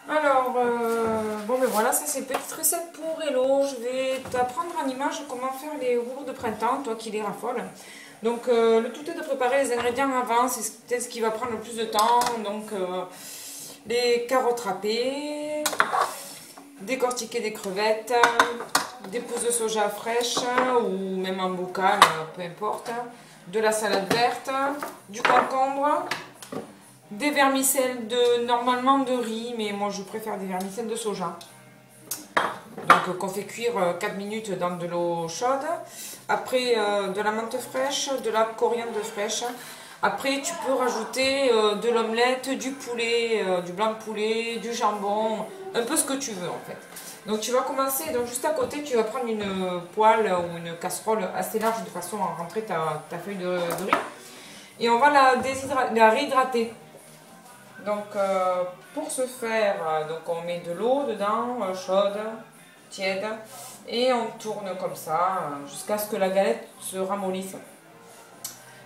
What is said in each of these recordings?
Alors, bon ben voilà, ça c'est une petite recette pour Hello. Je vais t'apprendre en image comment faire les rouleaux de printemps, toi qui les raffoles. Donc, le tout est de préparer les ingrédients avant, c'est peut-être ce qui va prendre le plus de temps. Donc, les carottes râpées, décortiquer des crevettes, des pousses de soja fraîches ou même en bocal, peu importe, de la salade verte, du concombre, des vermicelles normalement de riz, mais moi je préfère des vermicelles de soja. Donc qu'on fait cuire 4 minutes dans de l'eau chaude. Après de la menthe fraîche, de la coriandre fraîche. Après tu peux rajouter de l'omelette, du poulet, du blanc de poulet, du jambon, un peu ce que tu veux en fait. Donc tu vas commencer, donc juste à côté tu vas prendre une poêle ou une casserole assez large de façon à rentrer ta feuille de riz. Et on va la réhydrater. Donc pour ce faire, donc on met de l'eau dedans, chaude, tiède, et on tourne comme ça jusqu'à ce que la galette se ramollisse.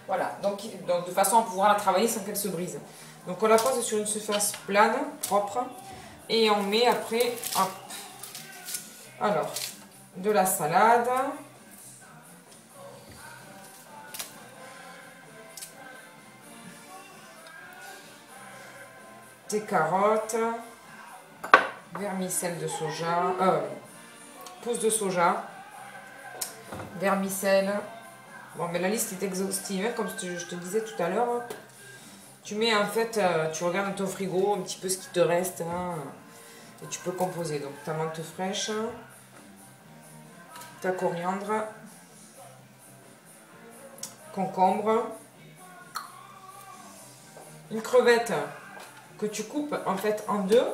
Voilà, donc de façon à pouvoir la travailler sans qu'elle se brise. Donc on la pose sur une surface plane, propre, et on met après, hop, alors, de la salade, des carottes, vermicelle de soja, pousses de soja, vermicelle. Bon, mais la liste est exhaustive, hein, comme je te disais tout à l'heure. Tu mets en fait, tu regardes dans ton frigo un petit peu ce qui te reste, hein, et tu peux composer. Donc ta menthe fraîche, ta coriandre, concombre, une crevette que tu coupes en fait en deux.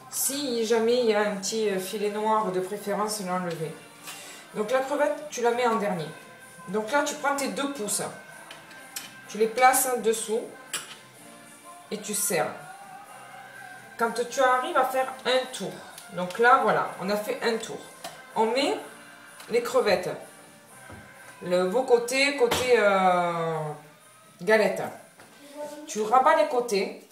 Si jamais il y a un petit filet noir, de préférence l'enlever. Donc la crevette, tu la mets en dernier. Donc là, tu prends tes 2 pouces, tu les places dessous et tu serres. Quand tu arrives à faire un tour, donc là, voilà, on a fait un tour. On met les crevettes, le beau côté galette. Tu rabats les côtés.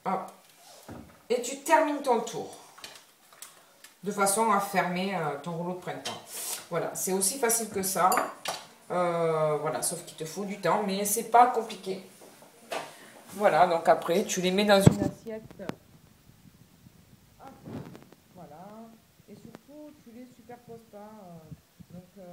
Hop, et tu termines ton tour. De façon à fermer ton rouleau de printemps. Voilà, c'est aussi facile que ça. Voilà, sauf qu'il te faut du temps, mais c'est pas compliqué. Voilà, donc après, tu les mets dans une assiette. Hop, voilà. Et surtout, tu les superposes pas. Donc,